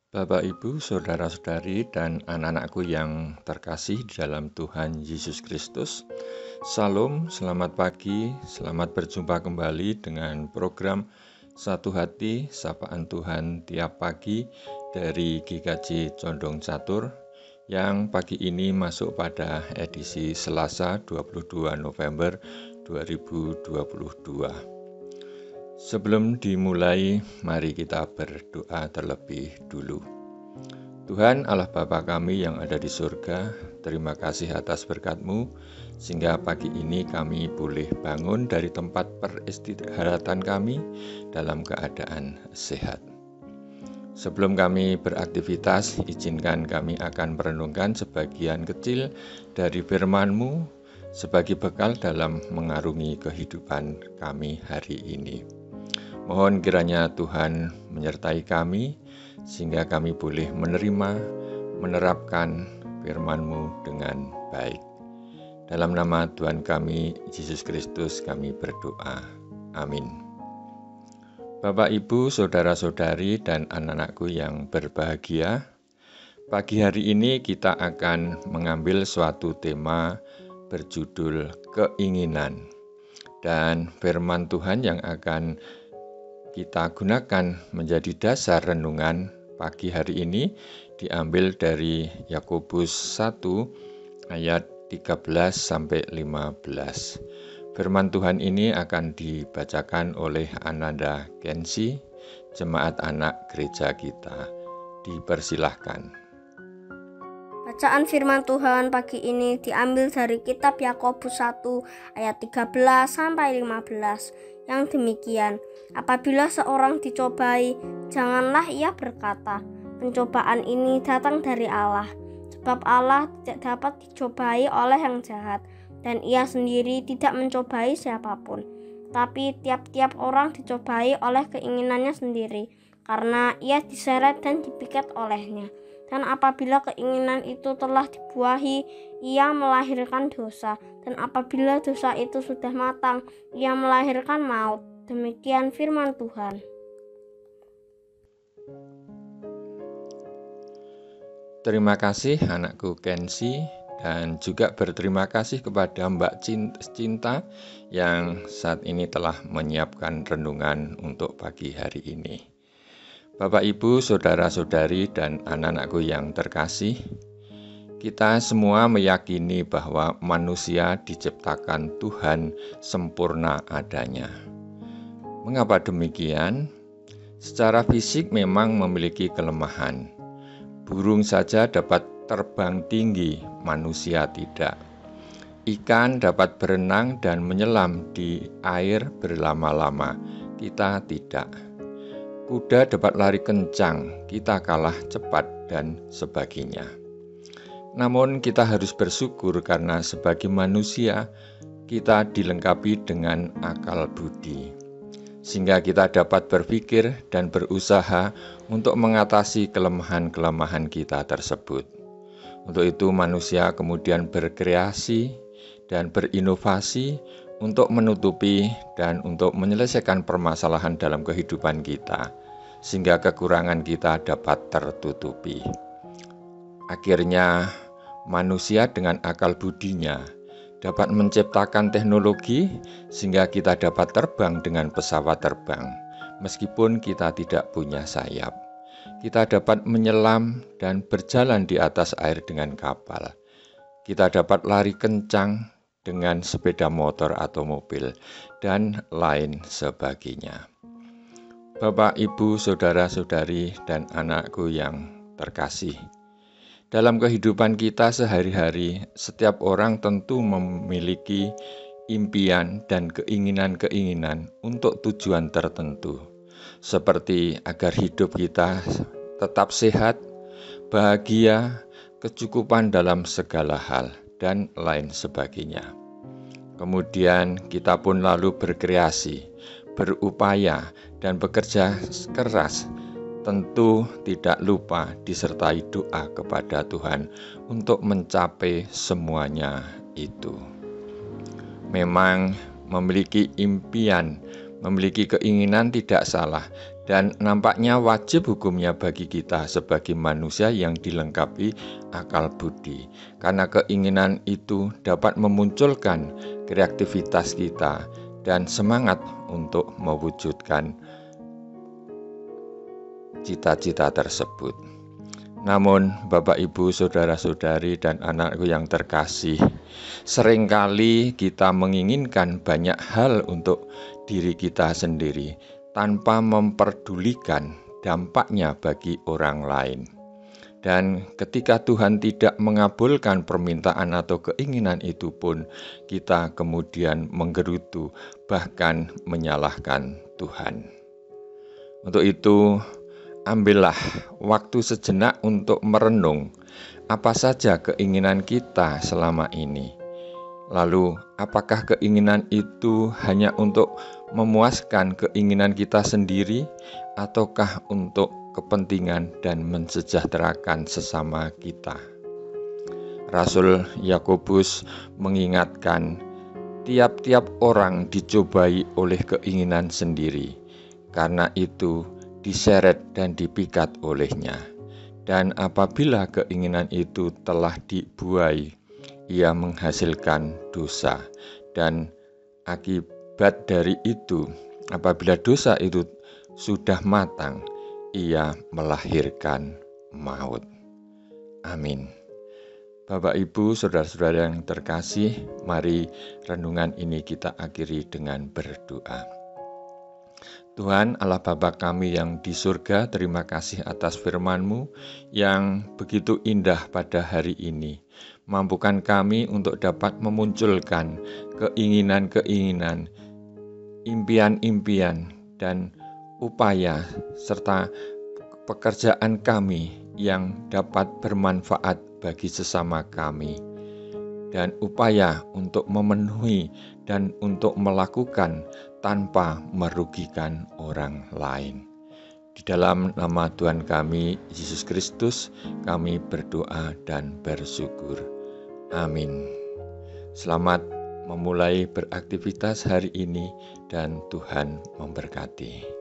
Bapak, Ibu, saudara-saudari, dan anak-anakku yang terkasih di dalam Tuhan Yesus Kristus. Salam, selamat pagi, selamat berjumpa kembali dengan program Satu Hati, Sapaan Tuhan tiap pagi dari GKJ Condong Catur yang pagi ini masuk pada edisi Selasa 22 November 2022. Sebelum dimulai, mari kita berdoa terlebih dulu. Tuhan Allah Bapa kami yang ada di surga, terima kasih atas berkat-Mu, sehingga pagi ini kami boleh bangun dari tempat peristirahatan kami dalam keadaan sehat. Sebelum kami beraktivitas, izinkan kami akan merenungkan sebagian kecil dari firman-Mu sebagai bekal dalam mengarungi kehidupan kami hari ini. Mohon kiranya Tuhan menyertai kami, sehingga kami boleh menerima, menerapkan firman-Mu dengan baik. Dalam nama Tuhan kami, Yesus Kristus, kami berdoa. Amin. Bapak, Ibu, saudara-saudari, dan anak-anakku yang berbahagia, pagi hari ini kita akan mengambil suatu tema berjudul keinginan. Dan firman Tuhan yang akan kita gunakan menjadi dasar renungan pagi hari ini diambil dari Yakobus 1 ayat 13 sampai 15. Firman Tuhan ini akan dibacakan oleh Ananda Kensi, jemaat anak gereja kita. Dipersilahkan. Bacaan firman Tuhan pagi ini diambil dari kitab Yakobus 1 ayat 13 sampai 15 yang demikian. Apabila seorang dicobai, janganlah ia berkata, pencobaan ini datang dari Allah. Sebab Allah tidak dapat dicobai oleh yang jahat, dan ia sendiri tidak mencobai siapapun. Tapi tiap-tiap orang dicobai oleh keinginannya sendiri, karena ia diseret dan dipikat olehnya. Dan apabila keinginan itu telah dibuahi, ia melahirkan dosa. Dan apabila dosa itu sudah matang, ia melahirkan maut. Demikian firman Tuhan. Terima kasih anakku Kensi, dan juga berterima kasih kepada Mbak Cinta yang saat ini telah menyiapkan renungan untuk pagi hari ini. Bapak, Ibu, saudara-saudari, dan anak-anakku yang terkasih, kita semua meyakini bahwa manusia diciptakan Tuhan sempurna adanya. Mengapa demikian? Secara fisik memang memiliki kelemahan. Burung saja dapat terbang tinggi, manusia tidak. Ikan dapat berenang dan menyelam di air berlama-lama, kita tidak. Kuda dapat lari kencang, kita kalah cepat, dan sebagainya. Namun kita harus bersyukur karena sebagai manusia, kita dilengkapi dengan akal budi, sehingga kita dapat berpikir dan berusaha untuk mengatasi kelemahan-kelemahan kita tersebut. Untuk itu manusia kemudian berkreasi dan berinovasi untuk menutupi dan untuk menyelesaikan permasalahan dalam kehidupan kita, sehingga kekurangan kita dapat tertutupi. Akhirnya, manusia dengan akal budinya dapat menciptakan teknologi sehingga kita dapat terbang dengan pesawat terbang, meskipun kita tidak punya sayap. Kita dapat menyelam dan berjalan di atas air dengan kapal. Kita dapat lari kencang dengan sepeda motor atau mobil, dan lain sebagainya. Bapak, Ibu, saudara-saudari, dan anakku yang terkasih, dalam kehidupan kita sehari-hari, setiap orang tentu memiliki impian dan keinginan-keinginan untuk tujuan tertentu, seperti agar hidup kita tetap sehat, bahagia, kecukupan dalam segala hal, dan lain sebagainya. Kemudian kita pun lalu berkreasi, berupaya, dan bekerja keras, tentu tidak lupa disertai doa kepada Tuhan untuk mencapai semuanya itu. Memang memiliki impian, memiliki keinginan tidak salah, dan nampaknya wajib hukumnya bagi kita sebagai manusia yang dilengkapi akal budi, karena keinginan itu dapat memunculkan kreativitas kita dan semangat untuk mewujudkan cita-cita tersebut. Namun, Bapak, Ibu, saudara-saudari, dan anakku yang terkasih, seringkali kita menginginkan banyak hal untuk diri kita sendiri tanpa memperdulikan dampaknya bagi orang lain. Dan ketika Tuhan tidak mengabulkan permintaan atau keinginan itu pun, kita kemudian menggerutu, bahkan menyalahkan Tuhan. Untuk itu, ambillah waktu sejenak untuk merenung apa saja keinginan kita selama ini. Lalu, apakah keinginan itu hanya untuk memuaskan keinginan kita sendiri, ataukah untuk kepentingan dan mensejahterakan sesama kita? Rasul Yakobus mengingatkan, tiap-tiap orang dicobai oleh keinginan sendiri, karena itu diseret dan dipikat olehnya. Dan apabila keinginan itu telah dibuai, ia menghasilkan dosa. Dan akibat dari itu, apabila dosa itu sudah matang, ia melahirkan maut. Amin. Bapak, Ibu, saudara-saudara yang terkasih, mari renungan ini kita akhiri dengan berdoa. Tuhan Allah Bapa kami yang di surga, terima kasih atas firman-Mu yang begitu indah pada hari ini. Mampukan kami untuk dapat memunculkan keinginan-keinginan, impian-impian, dan upaya serta pekerjaan kami yang dapat bermanfaat bagi sesama kami. Dan upaya untuk memenuhi dan untuk melakukan tanpa merugikan orang lain. Di dalam nama Tuhan kami, Yesus Kristus, kami berdoa dan bersyukur. Amin. Selamat memulai beraktivitas hari ini dan Tuhan memberkati.